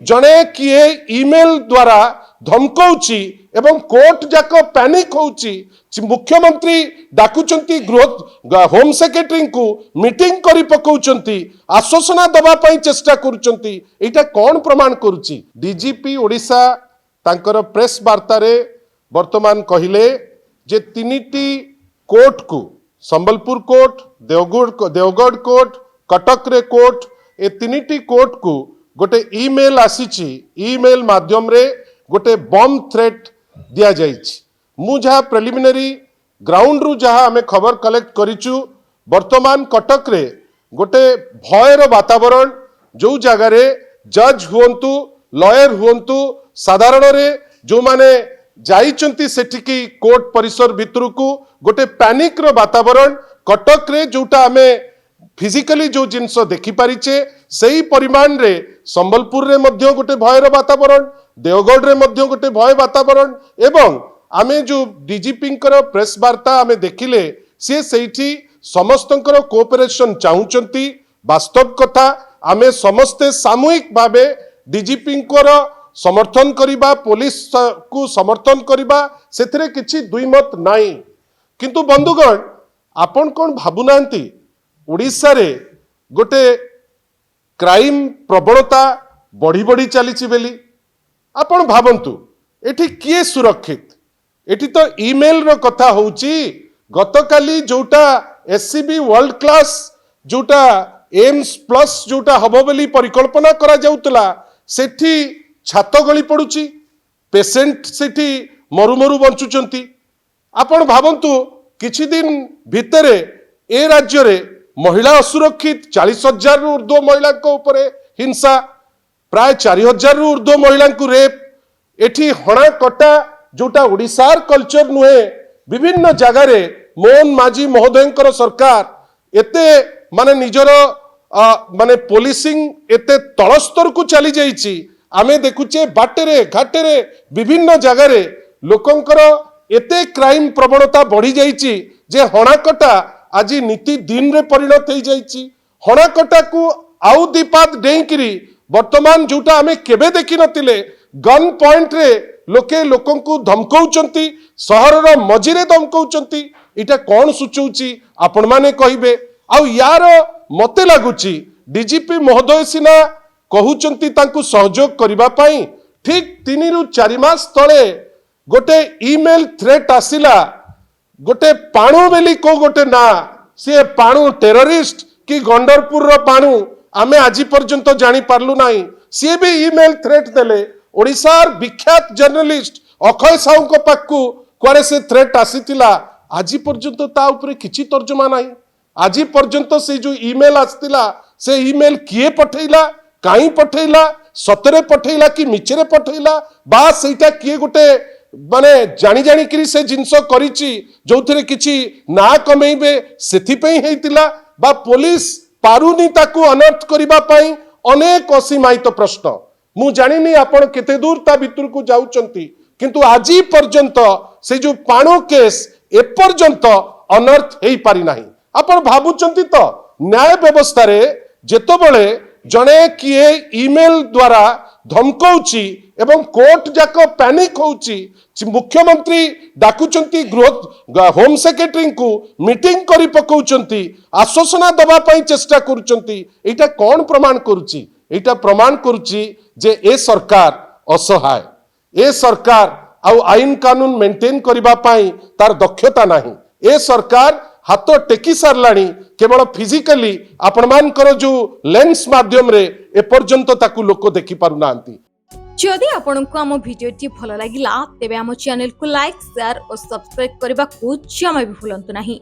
जड़े किए ईमेल द्वारा धमकाउची एवं कोर्ट जाक पैनिक होउची मुख्यमंत्री डाकुचंती गृह होम सेक्रेटरी को मीटिंग करी पकाउचंती आश्वासना दबा पई चेष्टा करूचंती एटा कौन प्रमाण करूची डीजीपी ओडिशा तांकर प्रेस वार्ता रे वर्तमान कहिले जे तीनिटी कोर्ट को संबलपुर कोर्ट देवगढ़ कोर्ट कटक रे कोर्ट ए तीनिटी कोर्ट को गोटे ईमेल आसीची ईमेल माध्यम रे गोटे बम थ्रेट दिया जाइछि मु जहाँ प्रिलिमिनरी ग्राउंड रु जहाँ आमे खबर कलेक्ट करिचु वर्तमान कटक रे गोटे भयर वातावरण जो जगह रे जज हुंतु लॉयर हुंतु साधारण रे जो माने जाइचंती सेठिकी कोर्ट परिसर भितर को गोटे पैनिक रो वातावरण कटक रे जोटा आमे फिजिकली जो जिनस देखि पारिचे सही परिमाण रे संबलपुर रे मध्य गोटे भयर वातावरण देवगढ़ रे मध्य गोटे भय वातावरण एवं आमे जो डीजीपी प्रेस वार्ता आमे देखिले सी सेठी समस्तंकर कोऑपरेशन चाहूचंती वास्तव कथा आमे समस्ते सामूहिक भावे डीजीपी समर्थन करिबा पुलिस को समर्थन करिबा सेथिरे किछि दुई मत नाही किंतु बंधुगण आपण कोन भाबुनांती ओडिशा रे गोटे क्राइम प्रबलता बढ़ी बढ़ी चली बेली आपण भावंतु एठी किए सुरक्षित एठी तो ईमेल रो कथा होउची गतकाली जोटा एससीबी वर्ल्ड क्लास जोटा एम्स प्लस जोटा हबो बोली परिकल्पना करा जाउतला सेठी छात गली पड़ुची पेशेंट सेठी मरु मरु बंचुचंती आपण भावंतु किछि दिन भितरे ए राज्य रे महिला असुरक्षित 40,000 रु ऊर्ध्व महिला को ऊपर हिंसा प्राय 4,000 रु ऊर्ध्व महिला को रेप एठी हणा कटा जोटा ओडिशार कल्चर नुहे विभिन्न जगह रे मोहन माझी महोदय सरकार एते माने निजर माने पोलिसिंग एते तलस्तर को चली जाइछि आमे देखुचे बाटेरे घाटेरे विभिन्न जगह रे लोकंकर एते क्राइम प्रवणता बढ़ी जाइछि जे हणाकटा आज नीति दिन रे परिणत हो जाइछि हणाकटा को आउ दीपात डेंकिरी वर्तमान जोटा आमे केबे देखि नतिले गन पॉइंट रे लोके लोकन को धमकाउचंती शहर रो मझिरे धमकाउचंती इटा कोन सुचौची आपण माने कहिबे आ यार मते लागुची डीजीपी महोदय सिना कहउचंती तांकु सहयोग करिबा पई ठीक 3 रु 4 मास तळे गोटे ईमेल थ्रेट आसिला गोटे पाणु बेली को गोटे ना सी पाणु टेररिस्ट कि गंडरपुर रो पाणु आमे आज पर्यंत जानी पारलु नाही सी भी ईमेल थ्रेट देले ओडिशार विख्यात जर्नलिस्ट अक्षय साहू को पाकु कुआरे से थ्रेट आसीतिला आज पर्यंत ता ऊपर किछि तर्जमा नाही आज पर्यंत से जो ईमेल आस्तिला से ईमेल किए पठैला काई पठैला सतरे पठैला कि मिचरे पठैला बा सेटा किए गोटे माने जानी जानी करी से जिंस करिछि जोथरे किछि ना कमेइबे सेथि पई हेतिला बा पुलिस पारुनी ताकू अनर्थ करिबा पई अनेक असीमायित प्रश्न मु जानिनी आपण केते दूर ता भितर को जाउचंती किंतु आजी पर्यंत से जो पाणु केस ए पर्यंत अनर्थ हेई पारि नाही आपण भाबुचंती तो न्याय व्यवस्था रे जेतबेले जणे किए ईमेल द्वारा धमकाउची एवं कोर्ट जाक पैनिक होउची मुख्यमंत्री डाकुचंती गृह होम सेक्रेटरी को मीटिंग करी पकाउचंती आश्वासना दबा पई चेष्टा करूचंती एटा कौन प्रमाण करूची एटा प्रमाण करूची जे ए सरकार असहाय ए सरकार आउ आईन कानून मेंटेन करिबा पई तार दक्षता नाही ए सरकार हाथ टेकी सारलाणी केवल फिजिकली आपण मानकर जो लेंस माध्यम रे ए पर्यंत ताकू लोक देखि पारु नांती जदि आपंक आम भिडी भल लगा तेब आम चैनल को लाइक शेयर और सब्सक्राइब करने को जमा भी भूलु नहीं।